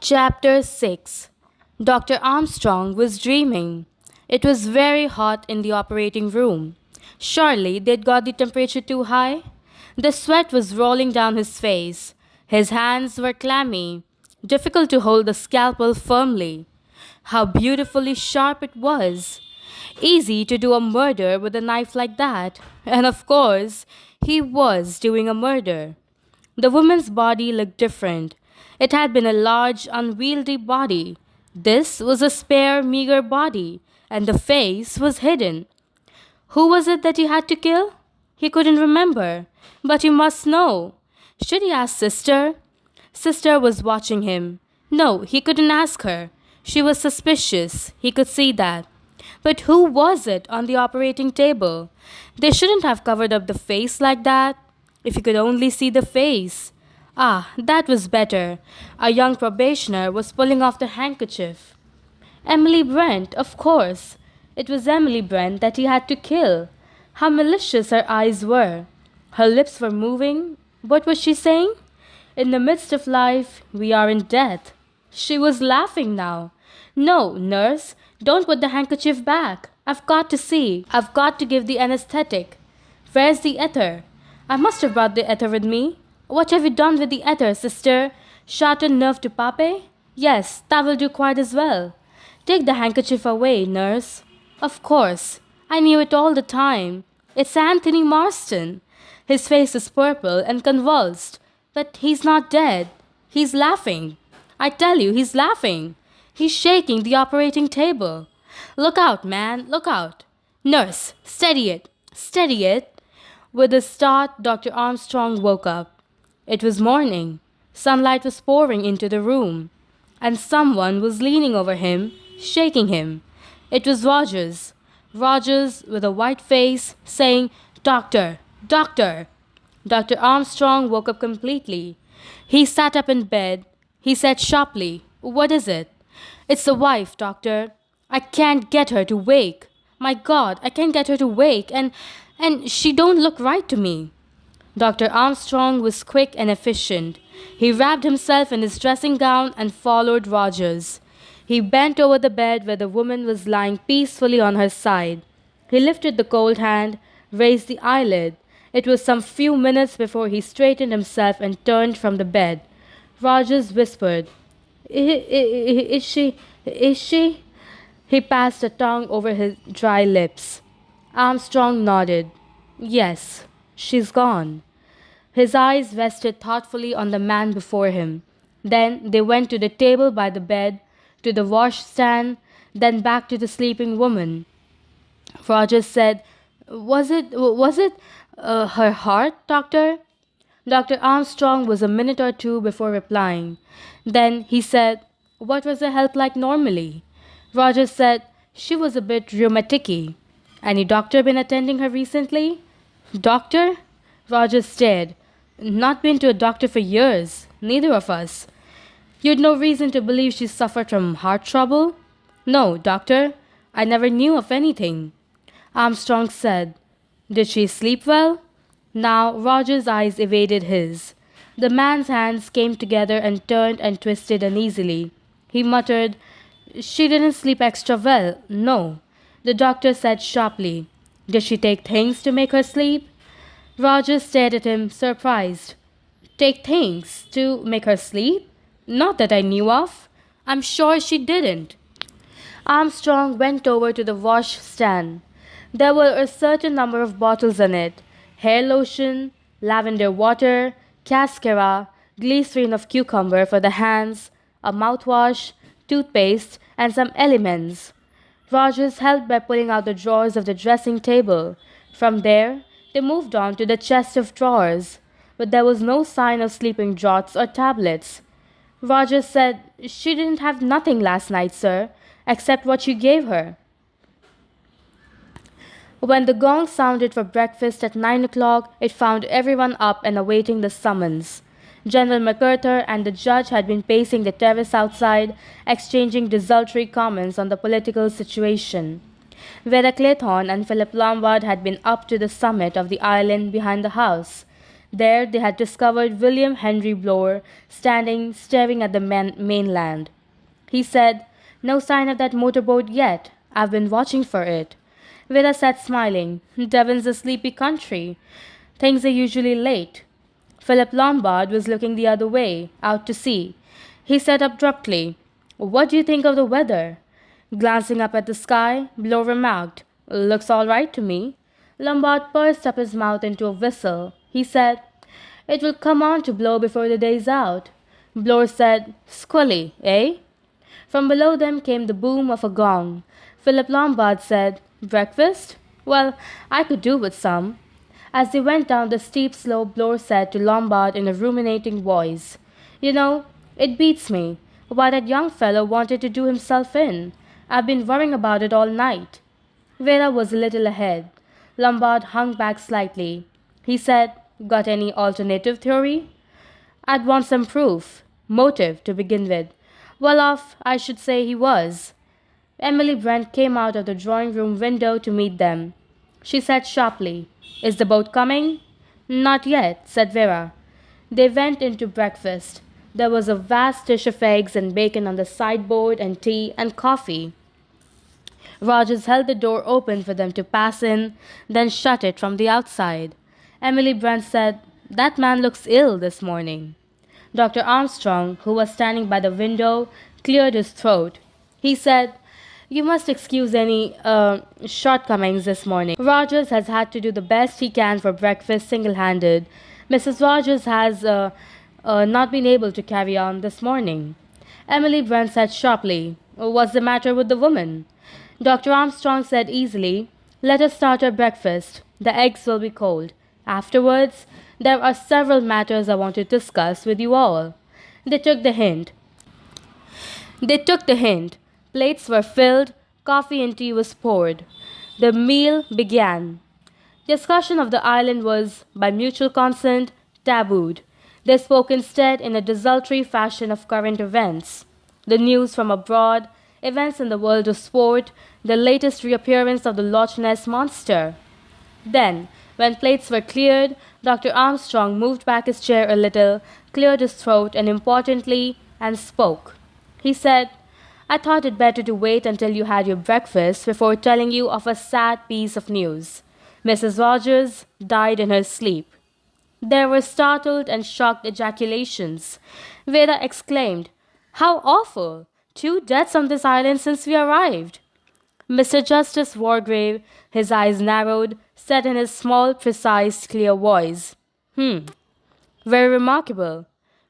Chapter 6. Dr. Armstrong was dreaming. It was very hot in the operating room. Surely they'd got the temperature too high? The sweat was rolling down his face. His hands were clammy, difficult to hold the scalpel firmly. How beautifully sharp it was! Easy to do a murder with a knife like that. And of course, he was doing a murder. The woman's body looked different. It had been a large, unwieldy body. This was a spare, meager body, and the face was hidden. Who was it that he had to kill? He couldn't remember, but he must know. Should he ask Sister? Sister was watching him. No, he couldn't ask her. She was suspicious, he could see that. But who was it on the operating table? They shouldn't have covered up the face like that. If he could only see the face. Ah, that was better. A young probationer was pulling off the handkerchief. Emily Brent, of course. It was Emily Brent that he had to kill. How malicious her eyes were. Her lips were moving. What was she saying? In the midst of life, we are in death. She was laughing now. No, nurse, don't put the handkerchief back. I've got to see. I've got to give the anesthetic. Where's the ether? I must have brought the ether with me. What have you done with the ether, sister? Shot a nerve to Pape? Yes, that will do quite as well. Take the handkerchief away, nurse. Of course. I knew it all the time. It's Anthony Marston. His face is purple and convulsed. But he's not dead. He's laughing. I tell you, he's laughing. He's shaking the operating table. Look out, man, look out. Nurse, steady it. Steady it. With a start, Dr. Armstrong woke up. It was morning. Sunlight was pouring into the room, and someone was leaning over him, shaking him. It was Rogers. Rogers, with a white face, saying, "Doctor, doctor." Dr. Armstrong woke up completely. He sat up in bed. He said sharply, "What is it?" "It's the wife, doctor. I can't get her to wake. My God, I can't get her to wake, and she don't look right to me." Dr. Armstrong was quick and efficient. He wrapped himself in his dressing gown and followed Rogers. He bent over the bed where the woman was lying peacefully on her side. He lifted the cold hand, raised the eyelid. It was some few minutes before he straightened himself and turned from the bed. Rogers whispered, Is she? Is she?" He passed a tongue over his dry lips. Armstrong nodded. "Yes, she's gone." His eyes rested thoughtfully on the man before him. Then they went to the table by the bed, to the washstand, then back to the sleeping woman. Rogers said, Was it her heart, doctor?" Dr. Armstrong was a minute or two before replying. Then he said, "What was her health like normally?" Rogers said, "She was a bit rheumaticy." "Any doctor been attending her recently?" "Doctor?" Rogers stared. "Not been to a doctor for years. Neither of us." "You'd no reason to believe she suffered from heart trouble?" "No, doctor. I never knew of anything." Armstrong said, "Did she sleep well?" Now Rogers' eyes evaded his. The man's hands came together and turned and twisted uneasily. He muttered, "She didn't sleep extra well, no." The doctor said sharply, "Did she take things to make her sleep?" Rogers stared at him, surprised. "Take things to make her sleep? Not that I knew of. I'm sure she didn't." Armstrong went over to the wash stand. There were a certain number of bottles on it: hair lotion, lavender water, cascara, glycerine of cucumber for the hands, a mouthwash, toothpaste, and some elements. Rogers helped by pulling out the drawers of the dressing table. From there, they moved on to the chest of drawers, but there was no sign of sleeping draughts or tablets. Rogers said, "She didn't have nothing last night, sir, except what you gave her." When the gong sounded for breakfast at 9 o'clock, it found everyone up and awaiting the summons. General MacArthur and the judge had been pacing the terrace outside, exchanging desultory comments on the political situation. Vera Clayton and Philip Lombard had been up to the summit of the island behind the house. There they had discovered William Henry Bloor standing staring at the mainland. He said, "No sign of that motorboat yet. I've been watching for it." Vera sat smiling. "Devon's a sleepy country. Things are usually late." Philip Lombard was looking the other way, out to sea. He said abruptly, "What do you think of the weather?" Glancing up at the sky, Blow remarked, "Looks all right to me." Lombard pursed up his mouth into a whistle. He said, "It will come on to blow before the day's out." Blow said, "Squally, eh?" From below them came the boom of a gong. Philip Lombard said, "Breakfast? Well, I could do with some." As they went down the steep slope, Bloor said to Lombard in a ruminating voice, "You know, it beats me why that young fellow wanted to do himself in. I've been worrying about it all night." Vera was a little ahead. Lombard hung back slightly. He said, "Got any alternative theory?" "I'd want some proof. Motive, to begin with. Well off, I should say he was." Emily Brent came out of the drawing-room window to meet them. She said sharply, "Is the boat coming?" "Not yet," said Vera. They went in to breakfast. There was a vast dish of eggs and bacon on the sideboard and tea and coffee. Rogers held the door open for them to pass in, then shut it from the outside. Emily Brent said, "That man looks ill this morning." Dr. Armstrong, who was standing by the window, cleared his throat. He said, "You must excuse any shortcomings this morning. Rogers has had to do the best he can for breakfast single-handed. Mrs. Rogers has not been able to carry on this morning." Emily Brent said sharply, "What's the matter with the woman?" Dr. Armstrong said easily, "Let us start our breakfast. The eggs will be cold. Afterwards, there are several matters I want to discuss with you all." They took the hint. Plates were filled, coffee and tea was poured. The meal began. Discussion of the island was, by mutual consent, tabooed. They spoke instead in a desultory fashion of current events. The news from abroad, events in the world of sport, the latest reappearance of the Loch Ness monster. Then, when plates were cleared, Dr. Armstrong moved back his chair a little, cleared his throat and importantly, and spoke. He said, "I thought it better to wait until you had your breakfast before telling you of a sad piece of news. Mrs. Rogers died in her sleep." There were startled and shocked ejaculations. Vera exclaimed, "How awful! 2 deaths on this island since we arrived." Mr. Justice Wargrave, his eyes narrowed, said in his small, precise, clear voice, Very remarkable.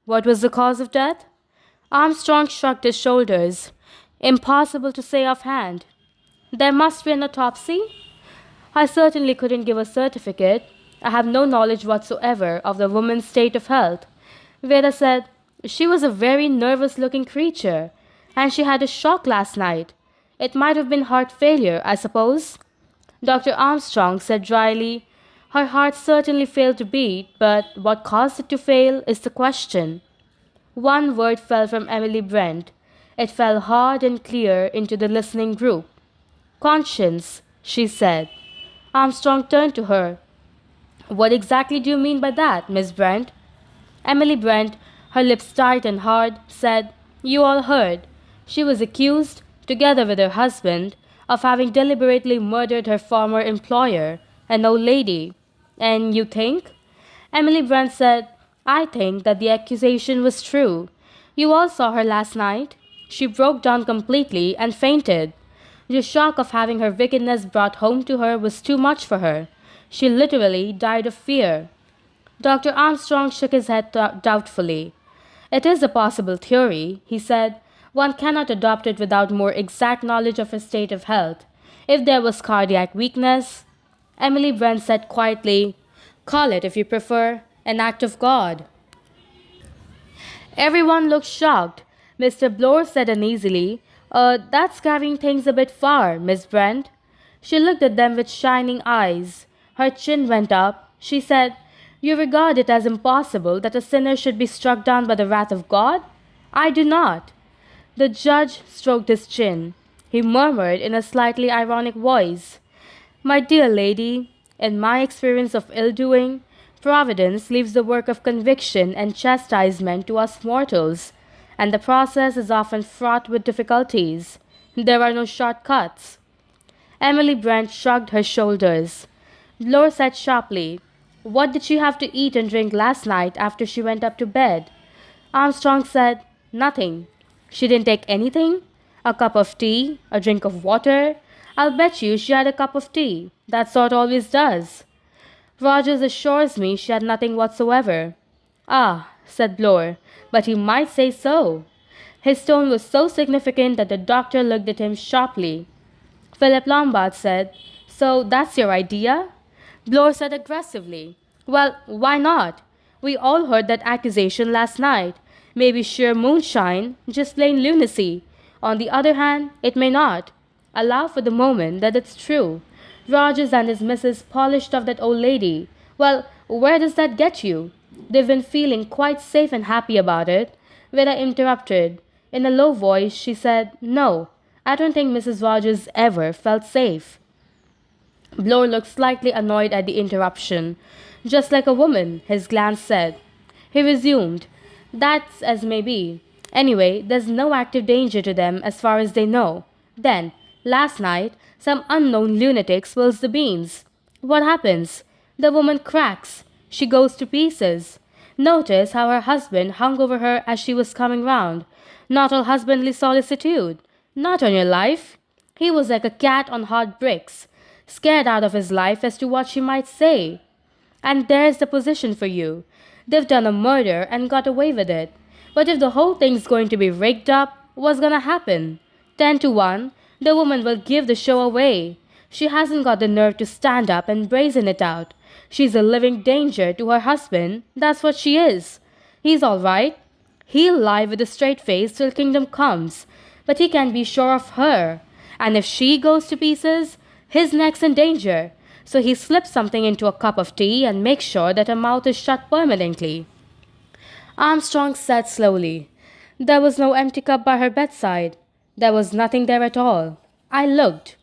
What was the cause of death?" Armstrong shrugged his shoulders. "Impossible to say offhand." "There must be an autopsy?" "I certainly couldn't give a certificate. I have no knowledge whatsoever of the woman's state of health." Vera said, "She was a very nervous-looking creature, and she had a shock last night. It might have been heart failure, I suppose." Dr. Armstrong said dryly, "Her heart certainly failed to beat, but what caused it to fail is the question." One word fell from Emily Brent. It fell hard and clear into the listening group. "Conscience," she said. Armstrong turned to her. "What exactly do you mean by that, Miss Brent?" Emily Brent, her lips tight and hard, said, "You all heard. She was accused, together with her husband, of having deliberately murdered her former employer, an old lady. And you think?" Emily Brent said, "I think that the accusation was true. You all saw her last night. She broke down completely and fainted. The shock of having her wickedness brought home to her was too much for her. She literally died of fear." Dr. Armstrong shook his head doubtfully. "It is a possible theory," he said. "One cannot adopt it without more exact knowledge of her state of health. If there was cardiac weakness—" Emily Brent said quietly, "Call it, if you prefer, an act of God." Everyone looked shocked. Mr. Bloor said uneasily, "That's carrying things a bit far, Miss Brent." She looked at them with shining eyes. Her chin went up. She said, "You regard it as impossible that a sinner should be struck down by the wrath of God? I do not." The judge stroked his chin. He murmured in a slightly ironic voice, "My dear lady, in my experience of ill-doing, Providence leaves the work of conviction and chastisement to us mortals, and the process is often fraught with difficulties. There are no shortcuts. Emily Brent shrugged her shoulders. Blore said sharply, "What did she have to eat and drink last night after she went up to bed?" Armstrong said, "Nothing." "She didn't take anything? A cup of tea? A drink of water? I'll bet you she had a cup of tea. That sort always does." "Rogers assures me she had nothing whatsoever." "Ah," said Blore, "but he might say so." His tone was so significant that the doctor looked at him sharply. Philip Lombard said, "So that's your idea?" Blore said aggressively, "Well, why not? We all heard that accusation last night. Maybe sheer moonshine, just plain lunacy. On the other hand, it may not. Allow for the moment that it's true. Rogers and his missus polished off that old lady. Well, where does that get you? They've been feeling quite safe and happy about it." Vera interrupted. In a low voice, she said, "No, I don't think Mrs. Rogers ever felt safe." Blore looked slightly annoyed at the interruption. "Just like a woman," his glance said. He resumed, "That's as may be. Anyway, there's no active danger to them as far as they know. Then, last night, some unknown lunatic spills the beans. What happens? The woman cracks. She goes to pieces. Notice how her husband hung over her as she was coming round. Not all husbandly solicitude. Not on your life. He was like a cat on hot bricks, scared out of his life as to what she might say. And there's the position for you. They've done a murder and got away with it. But if the whole thing's going to be rigged up, what's gonna happen? 10 to 1, the woman will give the show away. She hasn't got the nerve to stand up and brazen it out. She's a living danger to her husband, that's what she is. He's all right. He'll lie with a straight face till kingdom comes, but he can be sure of her. And if she goes to pieces, his neck's in danger. So he slips something into a cup of tea and makes sure that her mouth is shut permanently." Armstrong said slowly, "There was no empty cup by her bedside. There was nothing there at all. I looked."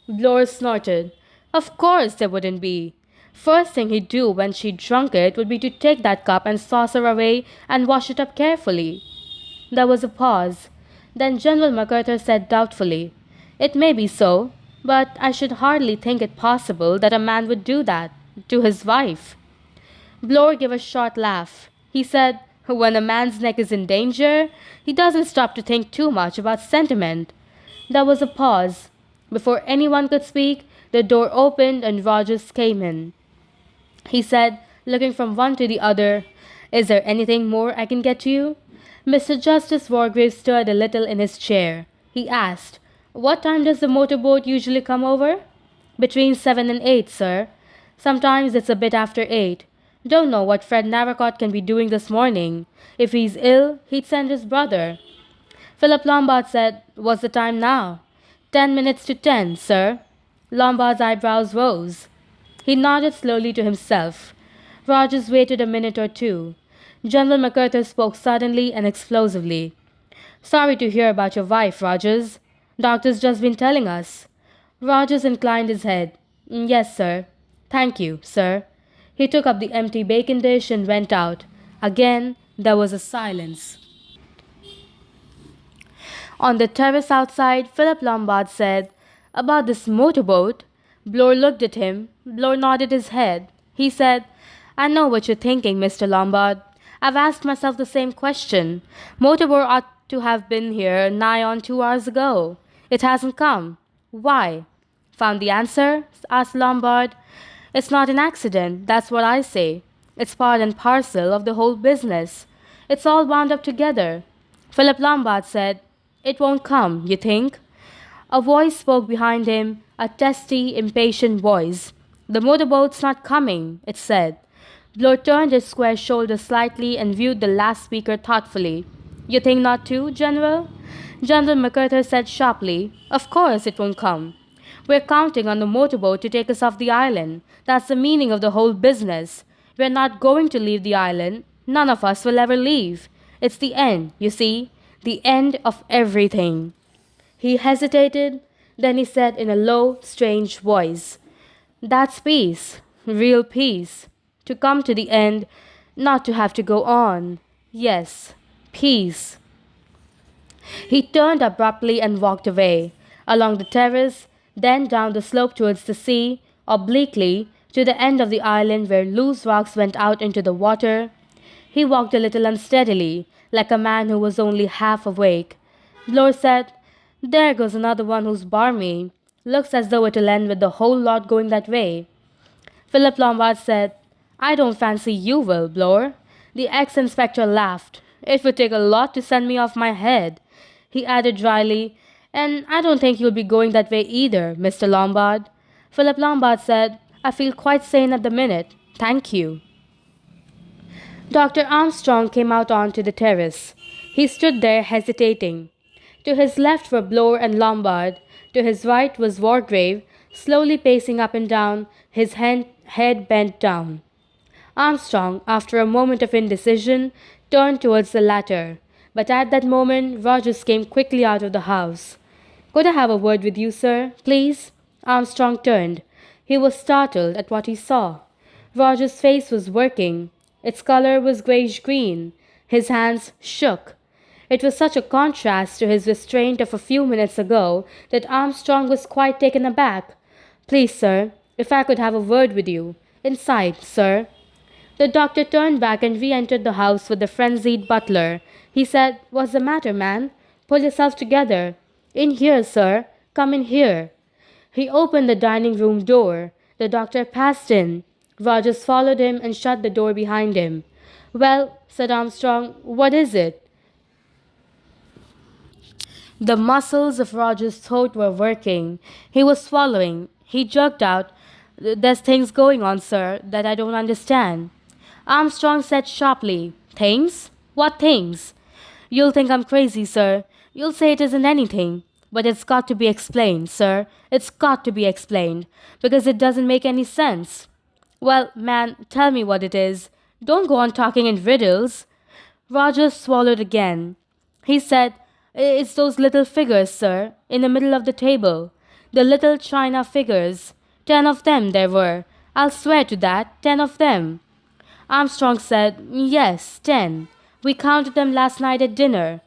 Blore snorted. "Of course there wouldn't be. First thing he'd do when she'd drunk it would be to take that cup and saucer away and wash it up carefully." There was a pause. Then General MacArthur said doubtfully, "It may be so, but I should hardly think it possible that a man would do that to his wife." Blore gave a short laugh. He said, "When a man's neck is in danger, he doesn't stop to think too much about sentiment." There was a pause. Before anyone could speak, the door opened and Rogers came in. He said, looking from one to the other, "Is there anything more I can get you?" Mr. Justice Wargrave stirred a little in his chair. He asked, "What time does the motorboat usually come over?" "Between 7 and 8, sir. Sometimes it's a bit after 8. Don't know what Fred Narracott can be doing this morning. If he's ill, he'd send his brother." Philip Lombard said, "What's the time now?" 10 minutes to 10, sir." Lombard's eyebrows rose. He nodded slowly to himself. Rogers waited a minute or two. General MacArthur spoke suddenly and explosively. "Sorry to hear about your wife, Rogers. Doctor's just been telling us." Rogers inclined his head. "Yes, sir. Thank you, sir." He took up the empty bacon dish and went out. Again, there was a silence. On the terrace outside, Philip Lombard said, "About this motorboat." Blore looked at him. Blore nodded his head. He said, "I know what you're thinking, Mr. Lombard. I've asked myself the same question. Motorboat ought to have been here nigh on 2 hours ago. It hasn't come. Why?" "Found the answer?" asked Lombard. "It's not an accident, that's what I say. It's part and parcel of the whole business. It's all wound up together." Philip Lombard said, "It won't come, you think?" A voice spoke behind him, a testy, impatient voice. "The motorboat's not coming," it said. Blore turned his square shoulders slightly and viewed the last speaker thoughtfully. "You think not too, General?" General MacArthur said sharply, "Of course it won't come. We're counting on the motorboat to take us off the island. That's the meaning of the whole business. We're not going to leave the island. None of us will ever leave. It's the end, you see, the end of everything." He hesitated, then he said in a low, strange voice, "That's peace, real peace. to come to the end, not to have to go on. Yes, peace. He turned abruptly and walked away, along the terrace, then down the slope towards the sea, obliquely, to the end of the island where loose rocks went out into the water. He walked a little unsteadily, like a man who was only half awake. Blore said, "There goes another one who's barmy. Looks as though it'll end with the whole lot going that way." Philip Lombard said, "I don't fancy you will, Blore." The ex-inspector laughed. "It would take a lot to send me off my head." He added dryly, "And I don't think you'll be going that way either, Mr. Lombard." Philip Lombard said, "I feel quite sane at the minute. Thank you." Dr. Armstrong came out onto the terrace. He stood there hesitating. To his left were Blore and Lombard. To his right was Wargrave, slowly pacing up and down, his head bent down. Armstrong, after a moment of indecision, turned towards the latter. But at that moment, Rogers came quickly out of the house. "Could I have a word with you, sir, please?" Armstrong turned. He was startled at what he saw. Rogers' face was working. Its color was greyish-green. His hands shook. It was such a contrast to his restraint of a few minutes ago that Armstrong was quite taken aback. "Please, sir, if I could have a word with you. Inside, sir." The doctor turned back and re-entered the house with the frenzied butler. He said, "What's the matter, man? Pull yourself together. In here, sir. Come in here." He opened the dining room door. The doctor passed in. Rogers followed him and shut the door behind him. "Well," said Armstrong, "what is it?" The muscles of Rogers' throat were working. He was swallowing. He jerked out, "There's things going on, sir, that I don't understand." Armstrong said sharply, "Things? What things?" "You'll think I'm crazy, sir. You'll say it isn't anything. But it's got to be explained, sir. It's got to be explained. Because it doesn't make any sense." "Well, man, tell me what it is. Don't go on talking in riddles." Rogers swallowed again. He said, "It's those little figures, sir, in the middle of the table. The little china figures. 10 of them there were. I'll swear to that, 10 of them." Armstrong said, "Yes, 10. We counted them last night at dinner."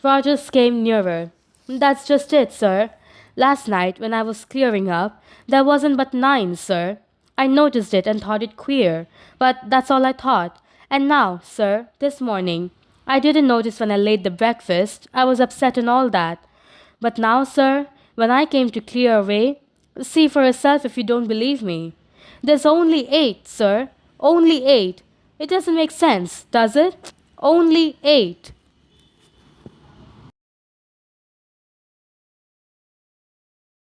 Rogers came nearer. "That's just it, sir. Last night, when I was clearing up, there wasn't but 9, sir. I noticed it and thought it queer, but that's all I thought. And now, sir, this morning, I didn't notice when I laid the breakfast. I was upset and all that. But now, sir, when I came to clear away, see for yourself if you don't believe me. There's only 8, sir. Only 8. It doesn't make sense, does it? Only 8.